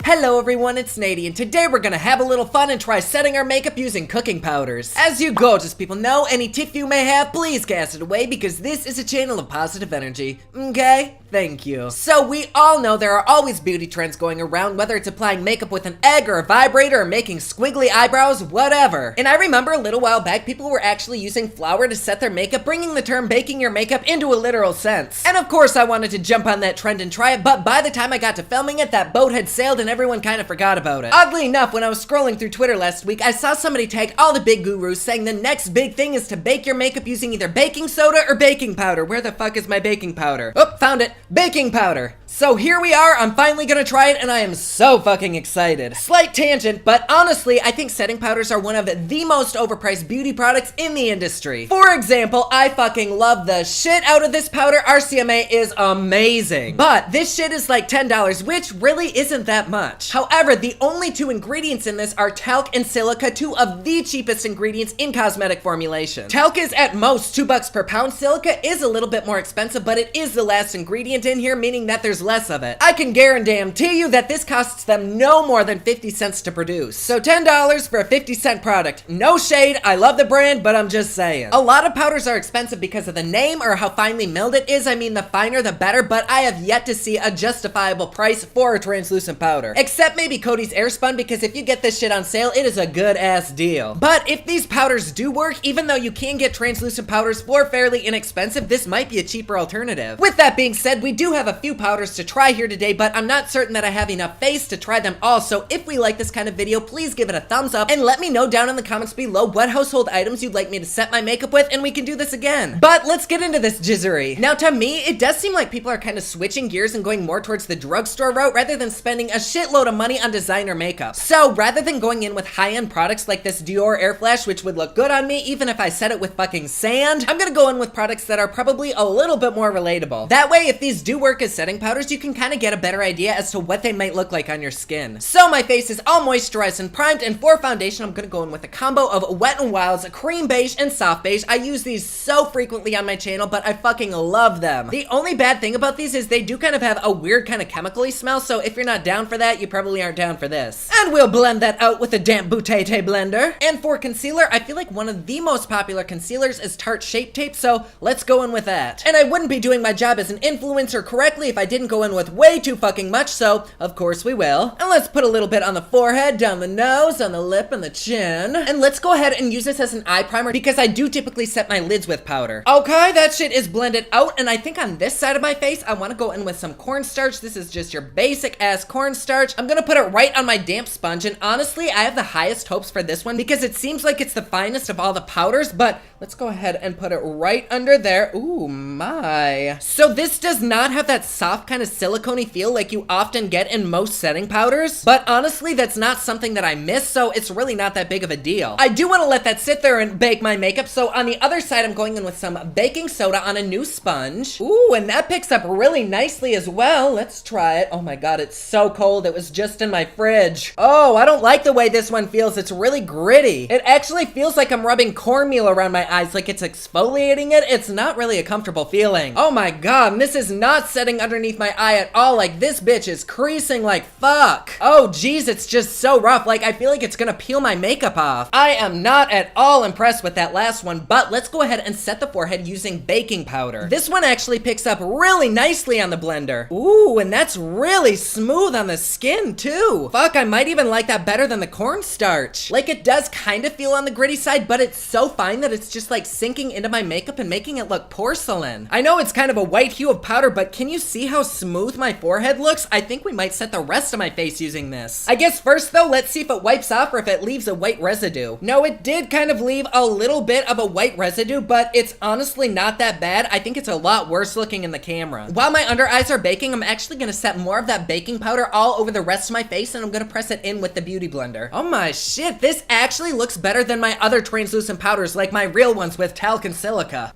Hello everyone, it's Nady, and today we're gonna have a little fun and try setting our makeup using cooking powders. As you gorgeous people know, any tiff you may have, please cast it away because this is a channel of positive energy, okay? Thank you. So we all know there are always beauty trends going around, whether it's applying makeup with an egg or a vibrator or making squiggly eyebrows, whatever. And I remember a little while back, people were actually using flour to set their makeup, bringing the term baking your makeup into a literal sense. And of course I wanted to jump on that trend and try it, but by the time I got to filming it, that boat had sailed and everyone kind of forgot about it. Oddly enough, when I was scrolling through Twitter last week, I saw somebody tag all the big gurus saying the next big thing is to bake your makeup using either baking soda or baking powder. Where the fuck is my baking powder? Oh, found it. Baking powder. So here we are, I'm finally gonna try it and I am so fucking excited. Slight tangent, but honestly, I think setting powders are one of the most overpriced beauty products in the industry. For example, I fucking love the shit out of this powder. RCMA is amazing. But this shit is like $10, which really isn't that much. However, the only two ingredients in this are talc and silica, two of the cheapest ingredients in cosmetic formulation. Talc is at most $2 per pound. Silica is a little bit more expensive, but it is the last ingredient in here, meaning that there's less of it. I can guarantee you that this costs them no more than 50 cents to produce. So $10 for a 50-cent product. No shade, I love the brand, but I'm just saying. A lot of powders are expensive because of the name or how finely milled it is. I mean, the finer the better, but I have yet to see a justifiable price for a translucent powder. Except maybe Coty's Airspun, because if you get this shit on sale, it is a good ass deal. But if these powders do work, even though you can get translucent powders for fairly inexpensive, this might be a cheaper alternative. With that being said, we do have a few powders to try here today, but I'm not certain that I have enough face to try them all, so if we like this kind of video, please give it a thumbs up and let me know down in the comments below what household items you'd like me to set my makeup with, and we can do this again. But let's get into this jizzery. Now, to me, it does seem like people are kind of switching gears and going more towards the drugstore route rather than spending a shitload of money on designer makeup. So rather than going in with high-end products like this Dior Air Flash, which would look good on me even if I set it with fucking sand, I'm gonna go in with products that are probably a little bit more relatable. That way, if these do work as setting powders, you can kind of get a better idea as to what they might look like on your skin. So my face is all moisturized and primed, and for foundation, I'm gonna go in with a combo of Wet n Wild's Cream Beige and Soft Beige. I use these so frequently on my channel, but I fucking love them. The only bad thing about these is they do kind of have a weird kind of chemically smell, so if you're not down for that, you probably aren't down for this. And we'll blend that out with a damp Boutete blender. And for concealer, I feel like one of the most popular concealers is Tarte Shape Tape, so let's go in with that. And I wouldn't be doing my job as an influencer correctly if I didn't go in with way too fucking much, so of course we will. And let's put a little bit on the forehead, down the nose, on the lip, and the chin. And let's go ahead and use this as an eye primer because I do typically set my lids with powder. Okay, that shit is blended out, and I think on this side of my face, I want to go in with some cornstarch. This is just your basic ass cornstarch. I'm gonna put it right on my damp sponge, and honestly, I have the highest hopes for this one because it seems like it's the finest of all the powders, but let's go ahead and put it right under there. Ooh, my. So this does not have that soft kind of silicone-y feel like you often get in most setting powders, but honestly, that's not something that I miss, so it's really not that big of a deal. I do want to let that sit there and bake my makeup, so on the other side, I'm going in with some baking soda on a new sponge. Ooh, and that picks up really nicely as well. Let's try it. Oh my god, it's so cold. It was just in my fridge. Oh, I don't like the way this one feels. It's really gritty. It actually feels like I'm rubbing cornmeal around my eyes, like it's exfoliating it. It's not really a comfortable feeling. Oh my god, and this is not setting underneath my eye at all. Like, this bitch is creasing like fuck. Oh geez, it's just so rough. Like, I feel like it's gonna peel my makeup off. I am not at all impressed with that last one, but let's go ahead and set the forehead using baking powder. This one actually picks up really nicely on the blender. Ooh, and that's really smooth on the skin too. Fuck, I might even like that better than the cornstarch. Like, it does kind of feel on the gritty side, but it's so fine that it's just like sinking into my makeup and making it look porcelain. I know it's kind of a white hue of powder, but can you see how smooth my forehead looks? I think we might set the rest of my face using this. I guess first though, let's see if it wipes off or if it leaves a white residue. No, it did kind of leave a little bit of a white residue, but it's honestly not that bad. I think it's a lot worse looking in the camera. While my under eyes are baking, I'm actually gonna set more of that baking powder all over the rest of my face, and I'm gonna press it in with the beauty blender. Oh my shit, this actually looks better than my other translucent powders, like my Real real ones with talc and silica.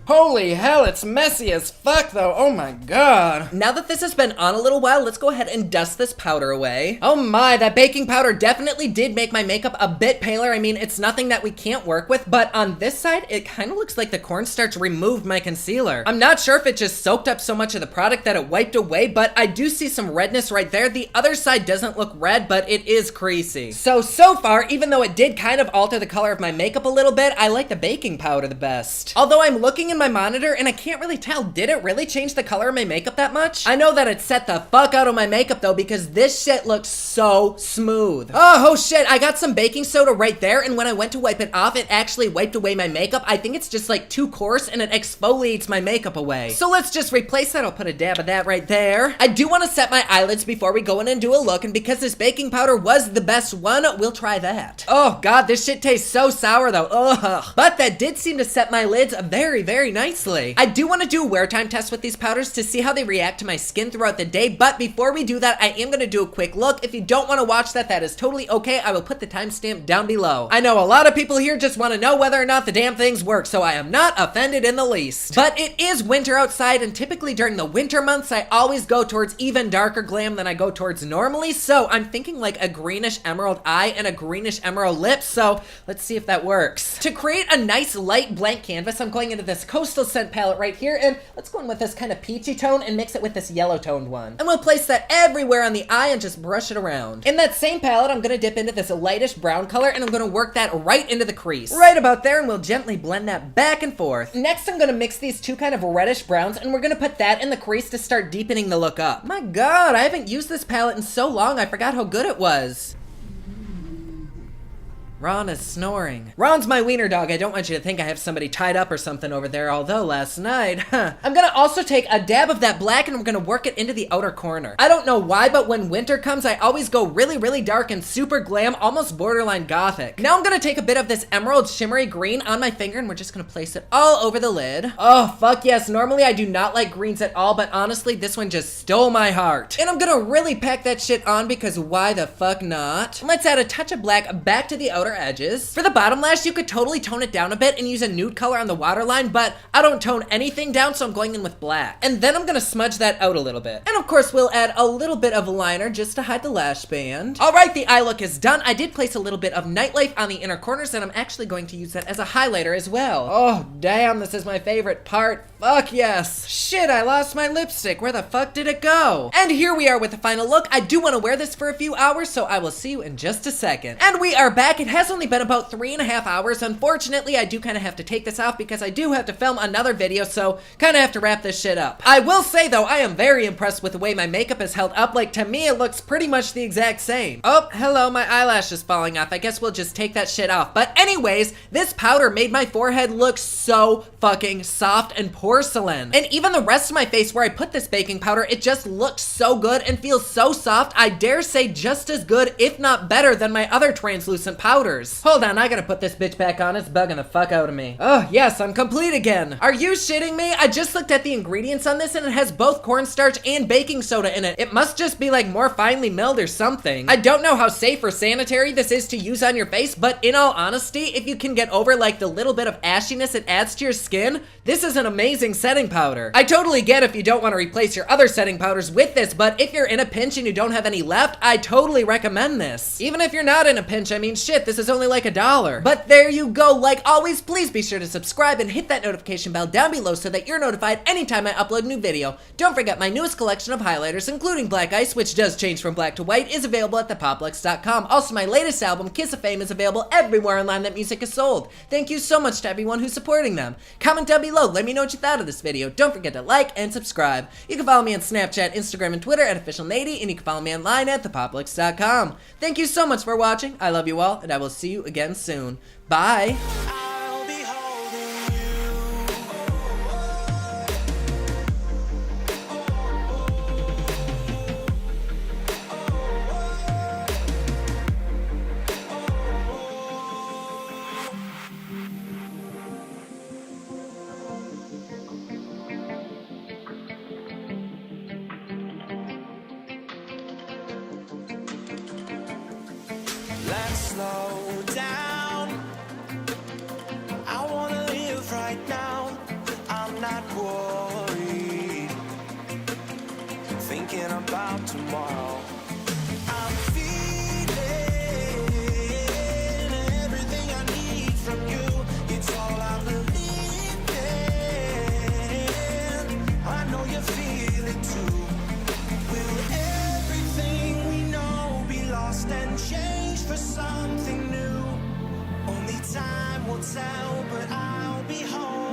Holy hell, it's messy as fuck though, oh my god. Now that this has been on a little while, let's go ahead and dust this powder away. Oh my, that baking powder definitely did make my makeup a bit paler. I mean, it's nothing that we can't work with, but on this side, it kind of looks like the cornstarch removed my concealer. I'm not sure if it just soaked up so much of the product that it wiped away, but I do see some redness right there. The other side doesn't look red, but it is creasy. So far, even though it did kind of alter the color of my makeup a little bit, I like the baking powder the best. Although I'm looking in my monitor and I can't really tell, did it really change the color of my makeup that much? I know that it set the fuck out of my makeup though, because this shit looks so smooth. Oh shit, I got some baking soda right there, and when I went to wipe it off, it actually wiped away my makeup. I think it's just like too coarse and it exfoliates my makeup away. So let's just replace that. I'll put a dab of that right there. I do want to set my eyelids before we go in and do a look, and because this baking powder was the best one, we'll try that. Oh god, this shit tastes so sour though. Ugh. But that did seem to set my lids very, very nicely. I do want to do a wear time test with these powders to see how they react to my skin throughout the day, but before we do that, I am going to do a quick look. If you don't want to watch that, that is totally okay. I will put the timestamp down below. I know a lot of people here just want to know whether or not the damn things work, so I am not offended in the least. But it is winter outside, and typically during the winter months, I always go towards even darker glam than I go towards normally, so I'm thinking like a greenish emerald eye and a greenish emerald lip, so let's see if that works. To create a nice light blank canvas, I'm going into this Coastal Scent palette right here, and let's go in with this kind of peachy tone and mix it with this yellow toned one. And we'll place that everywhere on the eye and just brush it around. In that same palette, I'm gonna dip into this lightish brown color, and I'm gonna work that right into the crease. Right about there, and we'll gently blend that back and forth. Next, I'm gonna mix these two kind of reddish browns, and we're gonna put that in the crease to start deepening the look up. My god, I haven't used this palette in so long, I forgot how good it was. Ron is snoring. Ron's my wiener dog. I don't want you to think I have somebody tied up or something over there, although last night, I'm gonna also take a dab of that black and I'm gonna work it into the outer corner. I don't know why, but when winter comes, I always go really, really dark and super glam, almost borderline gothic. Now I'm gonna take a bit of this emerald shimmery green on my finger and we're just gonna place it all over the lid. Oh, fuck yes. Normally I do not like greens at all, but honestly, this one just stole my heart. And I'm gonna really pack that shit on because why the fuck not? Let's add a touch of black back to the outer edges. For the bottom lash, you could totally tone it down a bit and use a nude color on the waterline, but I don't tone anything down, so I'm going in with black. And then I'm gonna smudge that out a little bit. And of course, we'll add a little bit of liner just to hide the lash band. All right, the eye look is done. I did place a little bit of nightlife on the inner corners, and I'm actually going to use that as a highlighter as well. Oh, damn, this is my favorite part. Fuck yes. Shit, I lost my lipstick. Where the fuck did it go? And here we are with the final look. I do want to wear this for a few hours, so I will see you in just a second. And we are back. It has only been about 3.5 hours. Unfortunately, I do kind of have to take this off because I do have to film another video, so kind of have to wrap this shit up. I will say though, I am very impressed with the way my makeup is held up. Like, to me, it looks pretty much the exact same. Oh, hello, my eyelash is falling off. I guess we'll just take that shit off. But anyways, this powder made my forehead look so fucking soft and porcelain. And even the rest of my face where I put this baking powder, it just looks so good and feels so soft. I dare say just as good, if not better, than my other translucent powders. Hold on, I gotta put this bitch back on. It's bugging the fuck out of me. Oh, yes, I'm complete again. Are you shitting me? I just looked at the ingredients on this and it has both cornstarch and baking soda in it. It must just be like more finely milled or something. I don't know how safe or sanitary this is to use on your face, but in all honesty, if you can get over like the little bit of ashiness it adds to your skin, this is an amazing setting powder. I totally get if you don't want to replace your other setting powders with this, but if you're in a pinch and you don't have any left, I totally recommend this. Even if you're not in a pinch, I mean, shit, this is only like $1. But there you go. Like always, please be sure to subscribe and hit that notification bell down below so that you're notified anytime I upload a new video. Don't forget my newest collection of highlighters, including Black Ice, which does change from black to white, is available at thepopluxe.com. Also, my latest album, Kiss of Fame, is available everywhere online that music is sold. Thank you so much to everyone who's supporting them. Comment down below, let me know what you thought of this video. Don't forget to like and subscribe. You can follow me on Snapchat, Instagram, and Twitter at officialnady, and you can follow me online at thepopluxe.com. Thank you so much for watching. I love you all, and I will see you again soon. Bye. Let's slow down. I wanna about tomorrow. I'm feeling everything I need from you. It's all I believe in. I know you feel it too. Will everything we know be lost and changed for something new? Only time will tell, but I'll be home.